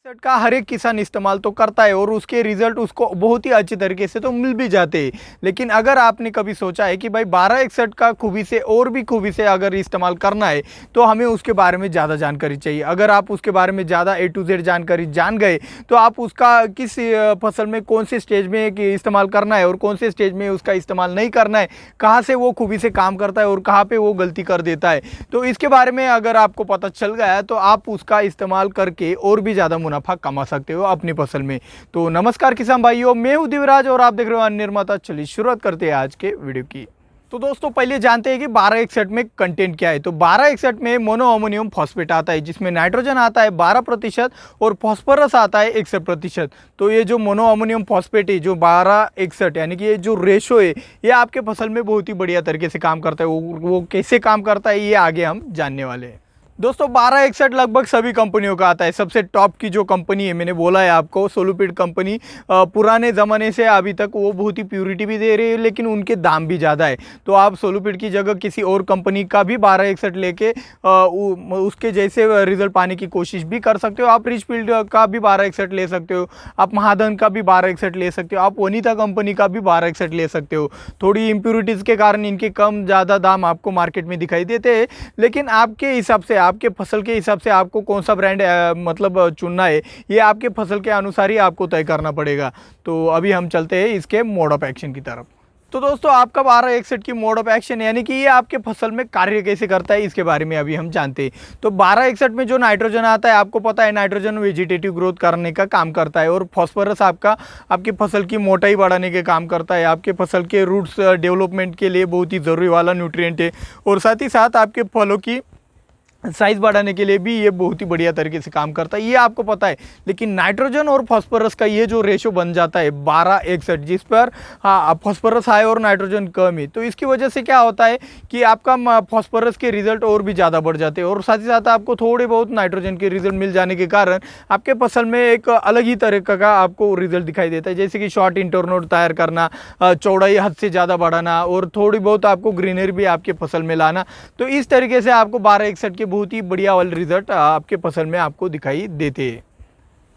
Set का हर एक किसान इस्तेमाल तो करता है और उसके रिजल्ट उसको बहुत ही अच्छी तरीके से तो मिल भी जाते हैं। लेकिन अगर आपने कभी सोचा है कि भाई 1261 का खूबी से और भी खूबी से अगर इस्तेमाल करना है तो हमें उसके बारे में ज़्यादा जानकारी चाहिए। अगर आप उसके बारे में ज़्यादा ए टू जेड जानकारी जान गए तो आप उसका किस फसल में कौन से स्टेज में इस्तेमाल करना है और कौन से स्टेज में उसका इस्तेमाल नहीं करना है, कहाँ से वो खूबी से काम करता है और कहाँ पर वो गलती कर देता है, तो इसके बारे में अगर आपको पता चल गया तो आप उसका इस्तेमाल करके और भी ज़्यादा मुनाफा कमा सकते हो अपनी फसल में। तो नमस्कार किसान भाइयों, मैं हूं दिवराज और आप देख रहे हो अन्य निर्माता। चलिए शुरुआत करते हैं आज के वीडियो की। तो दोस्तों पहले जानते हैं कि 1261 में कंटेंट क्या है। तो 1261 में मोनो अमोनियम फॉस्फेट आता है जिसमें नाइट्रोजन आता है 12% और फॉस्फोरस आता है 61%। तो ये जो मोनो अमोनियम फॉस्फेट है जो 1261 यानी कि ये जो रेशो है ये आपके फसल में बहुत ही बढ़िया तरीके से काम करता है। वो कैसे काम करता है ये आगे हम जानने वाले हैं। दोस्तों 1261 लगभग सभी कंपनियों का आता है। सबसे टॉप की जो कंपनी है, मैंने बोला है आपको, सोलुपिड कंपनी, पुराने ज़माने से अभी तक वो बहुत ही प्यूरिटी भी दे रही है लेकिन उनके दाम भी ज़्यादा है। तो आप सोलुपिड की जगह किसी और कंपनी का भी 1261 लेके उसके जैसे रिजल्ट पाने की कोशिश भी कर सकते हो। आप रिचफील्ड का भी 1261 ले सकते हो, आप महाधन का भी 1261 ले सकते हो, आप वनीता कंपनी का भी 1261 ले सकते हो। थोड़ी इम्प्यूरिटीज़ के कारण इनके कम ज़्यादा दाम आपको मार्केट में दिखाई देते हैं, लेकिन आपके हिसाब से, आपके फसल के हिसाब से आपको कौन सा ब्रांड मतलब चुनना है ये आपके फसल के अनुसार ही आपको तय करना पड़ेगा। तो अभी हम चलते हैं इसके मोड ऑफ एक्शन की तरफ। तो दोस्तों आपका 1261 की मोड ऑफ एक्शन यानी कि ये आपके फसल में कार्य कैसे करता है इसके बारे में अभी हम जानते हैं। तो 1261 में जो नाइट्रोजन आता है, आपको पता है नाइट्रोजन वेजिटेटिव ग्रोथ करने का काम करता है और फॉस्फोरस आपकी फसल की मोटाई बढ़ाने के काम करता है। आपके फसल के रूट्स डेवलपमेंट के लिए बहुत ही ज़रूरी वाला न्यूट्रिएंट है और साथ ही साथ आपके फलों की साइज़ बढ़ाने के लिए भी ये बहुत ही बढ़िया तरीके से काम करता है, ये आपको पता है। लेकिन नाइट्रोजन और फॉस्फोरस का ये जो रेशो बन जाता है 1261 जिस पर फॉस्फोरस हाई और नाइट्रोजन कम है, तो इसकी वजह से क्या होता है कि आपका फॉस्फोरस के रिजल्ट और भी ज़्यादा बढ़ जाते हैं और साथ ही साथ आपको थोड़े बहुत नाइट्रोजन के रिजल्ट मिल जाने के कारण आपके फसल में एक अलग ही तरीके का आपको रिजल्ट दिखाई देता है, जैसे कि शॉर्ट इंटरनोड तैयार करना, चौड़ाई हद से ज़्यादा बढ़ाना और थोड़ी बहुत आपको ग्रीनरी भी आपके फसल में लाना। तो इस तरीके से आपको 1261 के बहुत ही बढ़िया वाले रिजल्ट आपके फसल में आपको दिखाई देते हैं।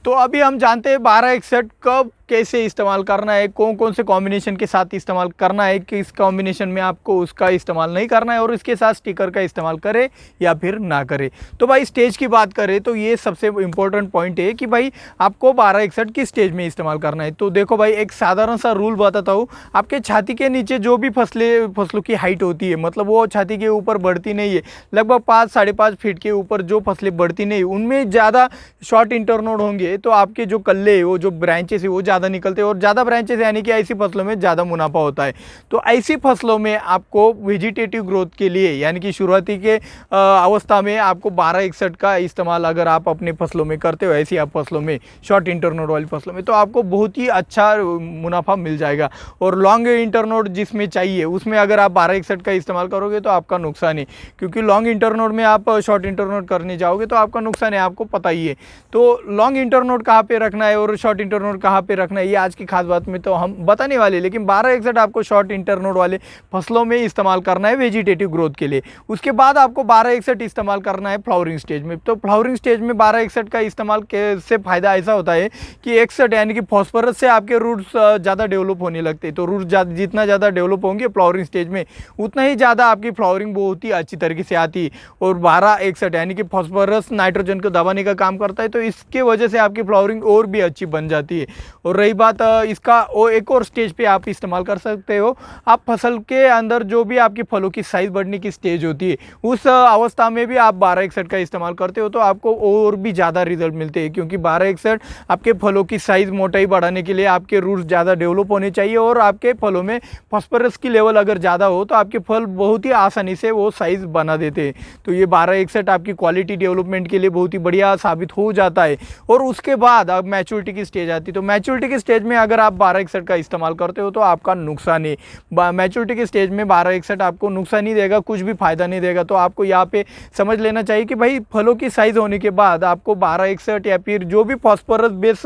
तो अभी हम जानते हैं 1261 कब कैसे इस्तेमाल करना है, कौन कौन से कॉम्बिनेशन के साथ इस्तेमाल करना है, किस कॉम्बिनेशन में आपको उसका इस्तेमाल नहीं करना है और इसके साथ स्टिकर का इस्तेमाल करें या फिर ना करें। तो भाई स्टेज की बात करें तो ये सबसे इम्पोर्टेंट पॉइंट है कि भाई आपको 1261 किस स्टेज में इस्तेमाल करना है। तो देखो भाई एक साधारण सा रूल बताता हूँ। आपके छाती के नीचे जो भी फसलों की हाइट होती है, मतलब वो छाती के ऊपर बढ़ती नहीं है, लगभग 5-5.5 फीट के ऊपर जो फसलें बढ़ती नहीं, उनमें ज़्यादा शॉर्ट इंटरनोड होंगे तो आपके जो कल्ले, वो जो ब्रांचेस है वो ज़्यादा निकलते हैं और ज़्यादा ब्रांचेस यानी कि ऐसी फसलों में ज़्यादा मुनाफा होता है। तो ऐसी फसलों में आपको वेजिटेटिव ग्रोथ के लिए यानी कि शुरुआती के अवस्था में आपको 1261 का इस्तेमाल अगर आप अपने फसलों में करते हो, ऐसी आप फसलों में, शॉर्ट इंटरनोड वाली फसलों में, तो आपको बहुत ही अच्छा मुनाफा मिल जाएगा। और लॉन्ग इंटरनोड जिसमें चाहिए उसमें अगर आप 1261 का इस्तेमाल करोगे तो आपका नुकसान है, क्योंकि लॉन्ग इंटरनोड में आप शॉर्ट इंटरनोड करने जाओगे तो आपका नुकसान है, आपको पता ही है। तो लॉन्ग इंटरनोड कहाँ पे रखना है और शॉर्ट इंटरनोड कहाँ पे रखना है ये आज की खास बात में तो हम बताने वाले, लेकिन 1261 आपको शॉर्ट इंटरनोड वाले फसलों में इस्तेमाल करना है वेजिटेटिव ग्रोथ के लिए। उसके बाद आपको 1261 इस्तेमाल करना है फ्लावरिंग स्टेज में। तो फ्लावरिंग स्टेज में 1261 का इस्तेमाल से फ़ायदा ऐसा होता है कि 61 यानी कि फॉस्फोरस से आपके रूट्स ज़्यादा डेवलप होने लगते हैं। तो रूट्स जितना ज़्यादा डेवलप होंगे फ्लावरिंग स्टेज में उतना ही ज़्यादा आपकी फ्लावरिंग बहुत ही अच्छी तरीके से आती है। और 1261 यानी कि फॉस्फोरस नाइट्रोजन को दबाने का काम करता है, तो इसके वजह से आपकी फ्लावरिंग और भी अच्छी बन जाती है। और रही बात इसका एक और स्टेज पे आप इस्तेमाल कर सकते हो। आप फसल के अंदर जो भी आपकी फलों की साइज़ बढ़ने की स्टेज होती है उस अवस्था में भी आप 1261 का इस्तेमाल करते हो तो आपको और भी ज़्यादा रिजल्ट मिलते हैं, क्योंकि 1261 आपके फलों की साइज़ मोटाई बढ़ाने के लिए, आपके रूट्स ज़्यादा डेवलप होने चाहिए और आपके फलों में फॉस्फोरस की लेवल अगर ज़्यादा हो तो आपके फल बहुत ही आसानी से वो साइज़ बना देते हैं। तो ये 1261 आपकी क्वालिटी डेवलपमेंट के लिए बहुत ही बढ़िया साबित हो जाता है। और उसके बाद अब मैच्योरिटी की स्टेज आती है। तो मैच्योरिटी मैच्योरिटी के स्टेज में अगर आप 1261 का इस्तेमाल करते हो तो आपका नुकसान ही, मैच्योरिटी के स्टेज में 1261 आपको नुकसान ही देगा, कुछ भी फायदा नहीं देगा। तो आपको यहाँ पे समझ लेना चाहिए कि भाई फलों की साइज होने के बाद आपको 1261 या फिर जो भी फॉस्फोरस बेस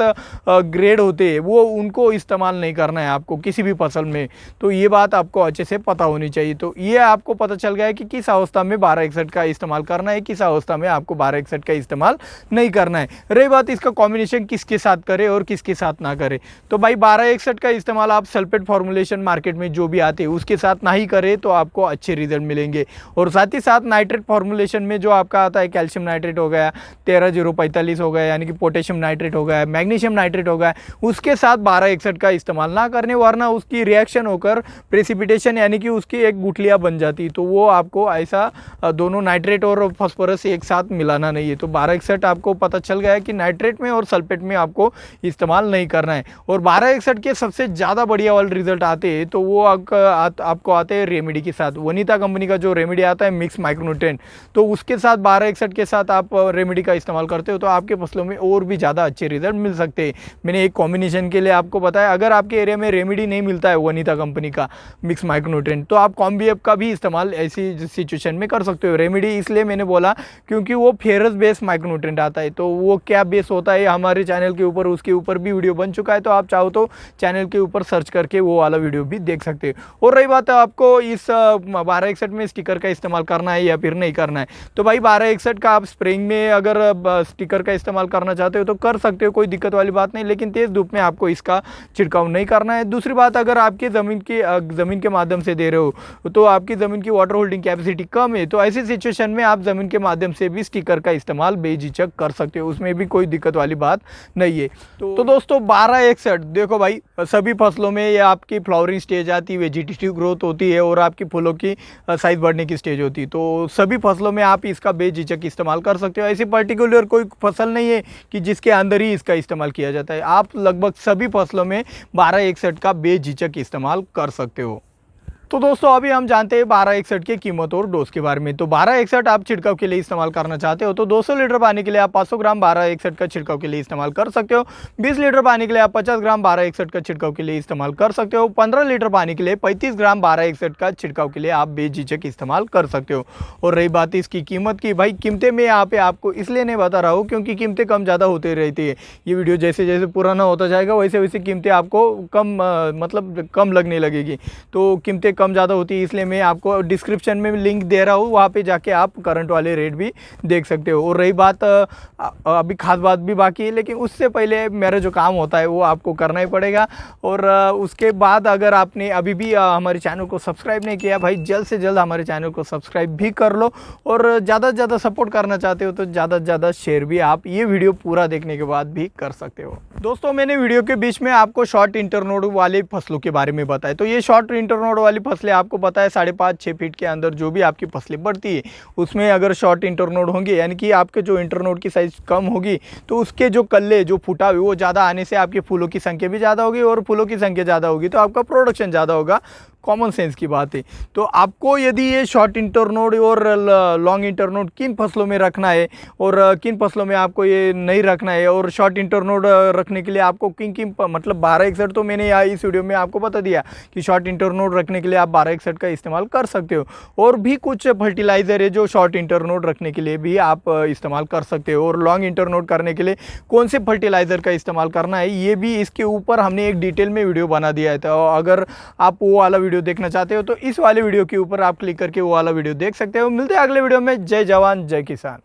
ग्रेड होते हैं वो उनको इस्तेमाल नहीं करना है आपको किसी भी फसल में। तो ये बात आपको अच्छे से पता होनी चाहिए। तो ये आपको पता चल गया है कि किस अवस्था में 1261 का इस्तेमाल करना है, किस अवस्था में आपको 1261 का इस्तेमाल नहीं करना है। रही बात इसका कॉम्बिनेशन किसके साथ करें और किसके साथ ना करें, तो भाई 1261 का इस्तेमाल आप सल्फेट फॉर्मुलेशन मार्केट में जो भी आते हैं उसके साथ ना ही करें तो आपको अच्छे रिजल्ट मिलेंगे। और साथ ही साथ नाइट्रेट फॉर्मुलेशन में जो आपका आता है कैल्शियम नाइट्रेट हो गया, 13045 हो गया यानी कि पोटेशियम नाइट्रेट हो गया, मैग्नीशियम नाइट्रेट हो गया, उसके साथ 1261 का इस्तेमाल ना करने, वरना उसकी रिएक्शन होकर प्रेसिपिटेशन यानी कि उसकी एक गुठलियाँ बन जाती। तो वो आपको ऐसा दोनों नाइट्रेट और फॉस्फोरस एक साथ मिलाना नहीं है। तो 1261 आपको पता चल गया है कि नाइट्रेट में और सल्फेट में आपको इस्तेमाल नहीं करना है। और 1261 के सबसे ज़्यादा बढ़िया वाले रिजल्ट आते हैं तो वो आपको आते हैं रेमेडी के साथ। वनीता कंपनी का जो रेमेडी आता है मिक्स माइक्रोन्यूट्रिएंट, तो उसके साथ 1261 के साथ आप रेमेडी का इस्तेमाल करते हो तो आपके फसलों में और भी ज़्यादा अच्छे रिजल्ट मिल सकते हैं। मैंने एक कॉम्बिनेशन के लिए आपको बताया, अगर आपके एरिया में रेमेडी नहीं मिलता है वनीता कंपनी का मिक्स माइक्रोन्यूट्रिएंट तो आप कॉम्बीएफ का भी इस्तेमाल ऐसी सिचुएशन में कर सकते हो। रेमेडी इसलिए मैंने बोला क्योंकि वो फेरस बेस माइक्रोन्यूट्रिएंट आता है। तो वो क्या बेस होता है हमारे चैनल के ऊपर, उसके ऊपर भी वीडियो बन चुका है, तो आप चाहो तो चैनल के ऊपर सर्च करके वो वाला वीडियो भी देख सकते हो। और रही बात है आपको इस 1261 में स्टिकर का इस्तेमाल करना है या फिर नहीं करना है, तो भाई 1261 का आप स्प्रेइंग में अगर स्टिकर का इस्तेमाल करना चाहते हो तो कर सकते हो, कोई दिक्कत वाली बात नहीं, लेकिन तेज़ धूप में आपको इसका छिड़काव नहीं करना है। दूसरी बात, अगर आपकी ज़मीन के माध्यम से दे रहे हो तो आपकी ज़मीन की वाटर होल्डिंग कैपेसिटी कम है, तो ऐसी सिचुएशन में आप ज़मीन के माध्यम से भी स्टिकर का इस्तेमाल बेझिझक कर सकते हो, उसमें भी कोई दिक्कत वाली बात नहीं है। तो दोस्तों 1261 देखो भाई, सभी फसलों में ये आपकी फ्लावरिंग स्टेज आती है, वेजिटेटिव ग्रोथ होती है और आपकी फूलों की साइज बढ़ने की स्टेज होती है। तो सभी फसलों में आप इसका बेझिझक इस्तेमाल कर सकते हो। ऐसी पर्टिकुलर कोई फसल नहीं है कि जिसके अंदर ही इसका इस्तेमाल किया जाता है, आप लगभग सभी फसलों में 1261 का बेझिझक इस्तेमाल कर सकते हो। तो दोस्तों अभी हम जानते हैं 1261 की कीमत और डोज के बारे में। तो 1261 आप छिड़काव के लिए इस्तेमाल करना चाहते हो तो 200 लीटर पानी के लिए आप 500 ग्राम 1261 का छिड़काव के लिए इस्तेमाल कर सकते हो। 20 लीटर पानी के लिए आप 50 ग्राम 1261 का छिड़काव के लिए इस्तेमाल कर सकते हो। 15 लीटर पानी के लिए 35 ग्राम 1261 का छिड़काव के लिए आप बेझिझक इस्तेमाल कर सकते हो। और रही बात इसकी कीमत की, भाई कीमतें मैं यहाँ पे आपको इसलिए नहीं बता रहा हूँ क्योंकि कीमतें कम ज़्यादा होती रहती है। ये वीडियो जैसे जैसे पुराना होता जाएगा वैसे वैसे कीमतें आपको कम लगने लगेगी। तो कीमतें कम ज़्यादा होती है, इसलिए मैं आपको डिस्क्रिप्शन में लिंक दे रहा हूँ, वहाँ पे जाके आप करंट वाले रेट भी देख सकते हो। और रही बात, अभी खास बात भी बाकी है, लेकिन उससे पहले मेरा जो काम होता है वो आपको करना ही पड़ेगा। और उसके बाद अगर आपने अभी भी हमारे चैनल को सब्सक्राइब नहीं किया, भाई जल्द से जल्द हमारे चैनल को सब्सक्राइब भी कर लो। और ज़्यादा से ज़्यादा सपोर्ट करना चाहते हो तो ज़्यादा से ज़्यादा शेयर भी आप ये वीडियो पूरा देखने के बाद भी कर सकते हो। दोस्तों मैंने वीडियो के बीच में आपको शॉर्ट इंटरनोड वाले फसलों के बारे में बताया। तो ये शॉर्ट इंटरनोड वाली फसलें आपको पता है 5.5-6 फीट के अंदर जो भी आपकी फसलें बढ़ती है उसमें अगर शॉर्ट इंटरनोड होंगे यानी कि आपके जो इंटरनोड की साइज कम होगी तो उसके जो कल्ले जो फूटा हुए वो ज़्यादा आने से आपके फूलों की संख्या भी ज़्यादा होगी, और फूलों की संख्या ज़्यादा होगी तो आपका प्रोडक्शन ज़्यादा होगा। कॉमन सेंस की बात है। तो आपको यदि ये शॉर्ट इंटरनोड और लॉन्ग इंटरनोड किन फसलों में रखना है और किन फसलों में आपको ये नहीं रखना है, और शॉर्ट इंटरनोड रखने के लिए आपको किन मतलब 1261 तो मैंने यहाँ इस वीडियो में आपको बता दिया कि शॉर्ट इंटरनोड रखने के लिए आप 1261 का इस्तेमाल कर सकते हो। और भी कुछ फर्टिलाइज़र है जो शॉर्ट इंटरनोड रखने के लिए भी आप इस्तेमाल कर सकते हो। और लॉन्ग इंटरनोड करने के लिए कौन से फर्टिलाइज़र का इस्तेमाल करना है ये भी इसके ऊपर हमने एक डिटेल में वीडियो बना दिया है। तो अगर आप वो वाला वीडियो देखना चाहते हो तो इस वाले वीडियो के ऊपर आप क्लिक करके वो वाला वीडियो देख सकते हो। मिलते हैं अगले वीडियो में। जय जवान जय किसान।